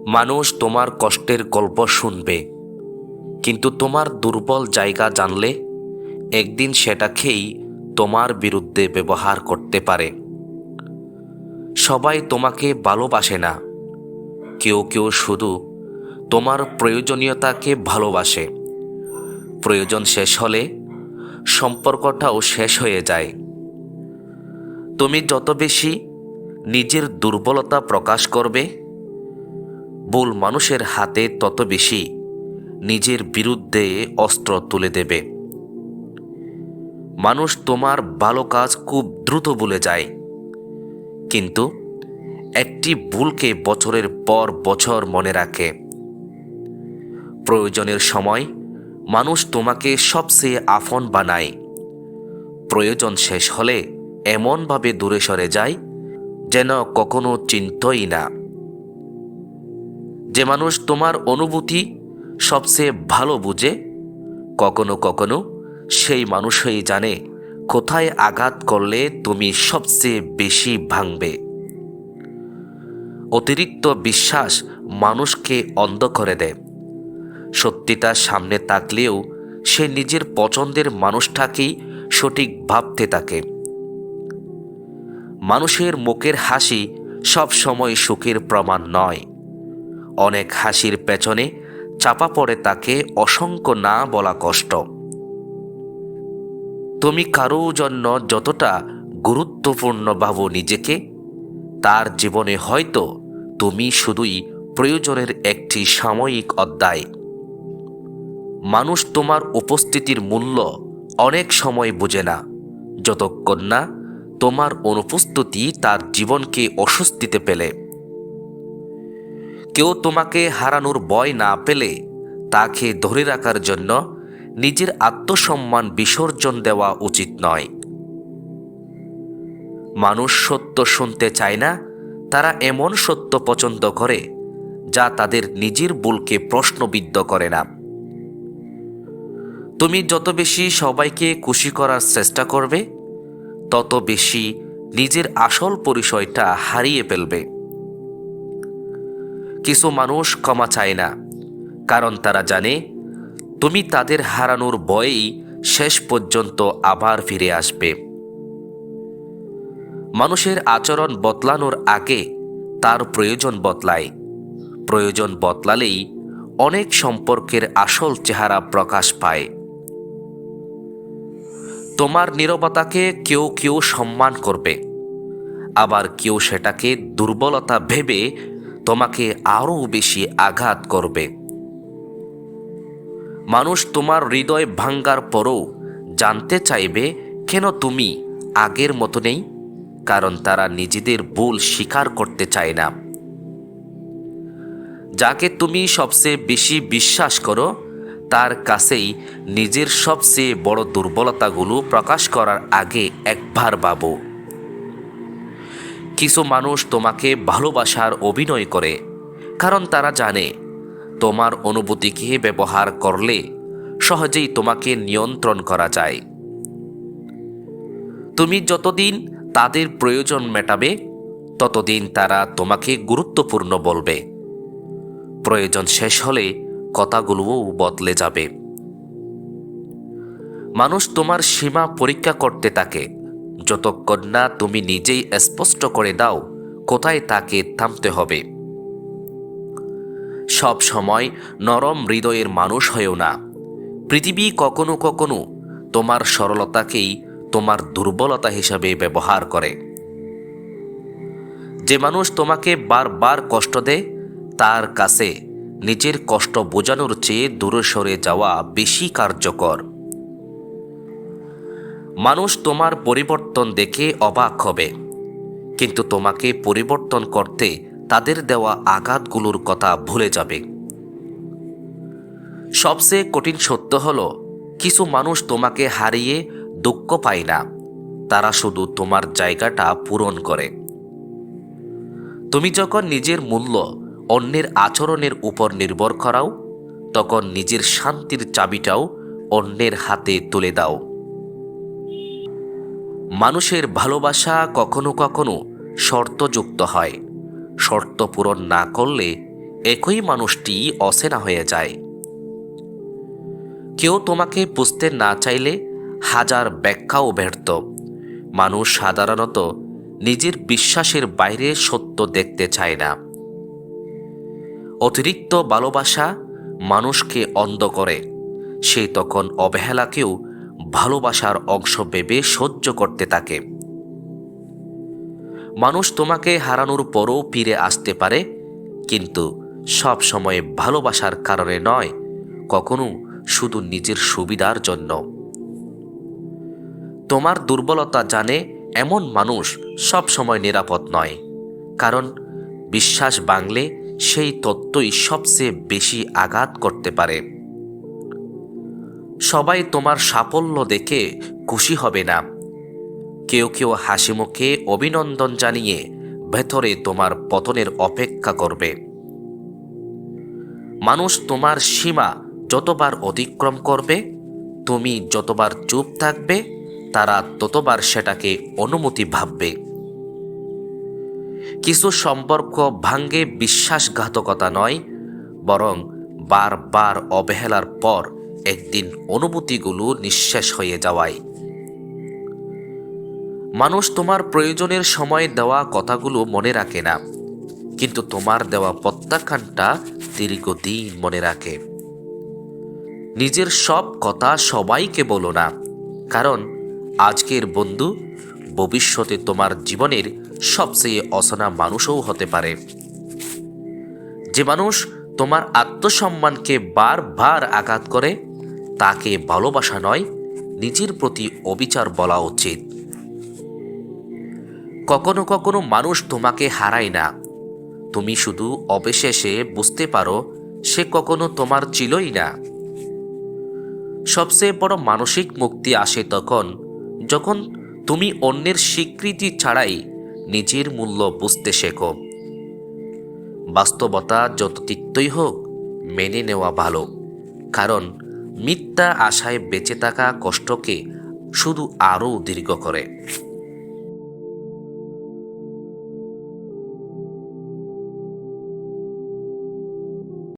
মানুষ তোমার কষ্টের গল্প শুনবে, কিন্তু তোমার দুর্বল জায়গা জানলে একদিন সেটাকেই তোমার বিরুদ্ধে ব্যবহার করতে পারে। সবাই তোমাকে ভালোবাসে না, কেউ কেউ শুধু তোমার প্রয়োজনীয়তাকে ভালোবাসে। প্রয়োজন শেষ হলে সম্পর্কটাও শেষ হয়ে যায়। তুমি যত বেশি নিজের দুর্বলতা প্রকাশ করবে, ভুল মানুষের হাতে তত বেশি নিজের বিরুদ্ধে অস্ত্র তুলে দেবে। মানুষ তোমার ভালো কাজ খুব দ্রুত ভুলে যায়, কিন্তু একটি ভুলকে বছরের পর বছর মনে রাখে। প্রয়োজনের সময় মানুষ তোমাকে সবচেয়ে আপন বানায়। প্রয়োজন শেষ হলে এমনভাবে দূরে সরে যায় যেন কখনো চিনতই না। যে মানুষ তোমার অনুভূতি সবচেয়ে ভালো বুঝে, কখনো কখনো সেই মানুষই জানে কোথায় আঘাত করলে তুমি সবচেয়ে বেশি ভাঙবে। অতিরিক্ত বিশ্বাস মানুষকে অন্ধ করে দেয়। সত্যিটা সামনে থাকলেও সে নিজের পছন্দের মানুষটাকেই সঠিক ভাবতে থাকে। মানুষের মুখের হাসি সব সময় সুখের প্রমাণ নয়। অনেক হাসির পেছনে চাপা পড়ে থাকে অসংখ্য না বলা কষ্ট। তুমি কারো জন্য যতটা গুরুত্বপূর্ণ ভাবো নিজেকে, তার জীবনে হয়তো তুমি শুধুই প্রয়োজনের একটি সাময়িক অধ্যায়। মানুষ তোমার উপস্থিতির মূল্য অনেক সময় বোঝে না, যতক্ষণ না তোমার অনুপস্থিতি তার জীবনকে অস্বস্তিতে ফেলে। কেউ তোমাকে হারানোর ভয় না পেলে তাকে ধরে রাখার জন্য নিজের আত্মসম্মান বিসর্জন দেওয়া উচিত নয়। মানুষ সত্য শুনতে চায় না, তারা এমন সত্য পছন্দ করে যা তাদের নিজের ভুলকে প্রশ্নবিদ্ধ করে না। তুমি যত বেশি সবাইকে খুশি করার চেষ্টা করবে, তত বেশি নিজের আসল পরিচয়টা হারিয়ে ফেলবে। কিছু মানুষ ক্ষমা চায় না, কারণ তারা জানে তুমি তাদের হারানোর ভয়েই শেষ পর্যন্ত আবার ফিরে আসবে। মানুষের আচরণ বদলানোর আগে তার প্রয়োজন বদলায়। প্রয়োজন বদলালেই অনেক সম্পর্কের আসল চেহারা প্রকাশ পায়। তোমার নীরবতাকে কেউ কেউ সম্মান করবে, আবার কেউ সেটাকে দুর্বলতা ভেবে তোমাকে আরও বেশি আঘাত করবে। মানুষ তোমার হৃদয় ভাঙ্গার পরও জানতে চাইবে কেন তুমি আগের মতো নেই, কারণ তারা নিজেদের ভুল স্বীকার করতে চায় না। যাকে তুমি সবচেয়ে বেশি বিশ্বাস করো, তার কাছেই নিজের সবচেয়ে বড় দুর্বলতাগুলো প্রকাশ করার আগে একবার ভাবো। কিছু মানুষ তোমাকে ভালোবাসার অভিনয় করে, কারণ তারা জানে তোমার অনুভূতিকে ব্যবহার করলে সহজেই তোমাকে নিয়ন্ত্রণ করা যায়। তুমি যতদিন তাদের প্রয়োজন মেটাবে, ততদিন তারা তোমাকে গুরুত্বপূর্ণ বলবে। প্রয়োজন শেষ হলে কথাগুলোও বদলে যাবে। মানুষ তোমার সীমা পরীক্ষা করতে থাকে, যতক্ষণ না তুমি নিজেই স্পষ্ট করে দাও কোথায় তাকে থামতে হবে। সব সময় নরম হৃদয়ের মানুষ হয়েও না। পৃথিবী কখনো কখনো তোমার সরলতাকেই তোমার দুর্বলতা হিসাবে ব্যবহার করে। যে মানুষ তোমাকে বারবার কষ্ট দেয়, তার কাছে নিজের কষ্ট বোঝানোর চেয়ে দূরে সরে যাওয়া বেশি কার্যকর। মানুষ তোমার পরিবর্তন দেখে অবাক হবে, কিন্তু তোমাকে পরিবর্তন করতে তাদের দেওয়া আঘাতগুলোর কথা ভুলে যাবে। সবচেয়ে কঠিন সত্য হলো, কিছু মানুষ তোমাকে হারিয়ে দুঃখ পায় না, তারা শুধু তোমার জায়গাটা পূরণ করে। তুমি যখন নিজের মূল্য অন্যের আচরণের উপর নির্ভর করাও, তখন নিজের শান্তির চাবিটাও অন্যের হাতে তুলে দাও। মানুষের ভালোবাসা কখনো কখনো শর্তযুক্ত হয়। শর্ত পূরণ না করলে একই মানুষটি অচেনা হয়ে যায়। কেউ তোমাকে বুঝতে না চাইলে হাজার ব্যাখ্যাও ব্যর্থ। মানুষ সাধারণত নিজের বিশ্বাসের বাইরে সত্য দেখতে চায় না। অতিরিক্ত ভালোবাসা মানুষকে অন্ধ করে। সে তখন অবহেলাকেও ভালোবাসার অংশ ভেবে সহ্য করতে থাকে। মানুষ তোমাকে হারানোর পরও ফিরে আসতে পারে, কিন্তু সব সময় ভালোবাসার কারণে নয়, কখনো শুধু নিজের সুবিধার জন্য। তোমার দুর্বলতা জানে এমন মানুষ সব সময় নিরাপদ নয়, কারণ বিশ্বাস ভাঙলে সেই তত্ত্বই সবচেয়ে বেশি আঘাত করতে পারে। সবাই তোমার সাফল্য দেখে খুশি হবে না। কেউ কেউ হাসিমুখে অভিনন্দন জানিয়ে ভেতরে তোমার পতনের অপেক্ষা করবে। মানুষ তোমার সীমা যতবার অতিক্রম করবে, তুমি যতবার চুপ থাকবে, তারা ততবার সেটাকে অনুমতি ভাববে। কিছু সম্পর্ক ভাঙ্গে বিশ্বাসঘাতকতা নয়, বরং বারবার অবহেলার পর একদিন অনুভূতিগুলো নিঃশেষ হয়ে যাওয়ায়। মানুষ তোমার প্রয়োজনের সময় দেওয়া কথাগুলো মনে রাখে না, কিন্তু তোমার দেওয়া প্রত্যাখ্যানটা দীর্ঘদিন মনে রাখে। নিজের সব কথা সবাইকে বলো না, কারণ আজকের বন্ধু ভবিষ্যতে তোমার জীবনের সবচেয়ে অচেনা মানুষও হতে পারে। যে মানুষ তোমার আত্মসম্মানকে বারবার আঘাত করে, তাকে ভালোবাসা নয়, নিজের প্রতি অবিচার বলা উচিত। কখনো কখনো মানুষ তোমাকে হারায় না, তুমি শুধু অবশেষে বুঝতে পারো সে কখনো তোমার ছিলই না। সবচেয়ে বড় মানসিক মুক্তি আসে তখন, যখন তুমি অন্যের স্বীকৃতি ছাড়াই নিজের মূল্য বুঝতে শেখো। বাস্তবতা যত তিক্তই হোক, মেনে নেওয়া ভালো, কারণ মিথ্যা আশায় বেঁচে থাকা কষ্টকে শুধু আরও দীর্ঘ করে।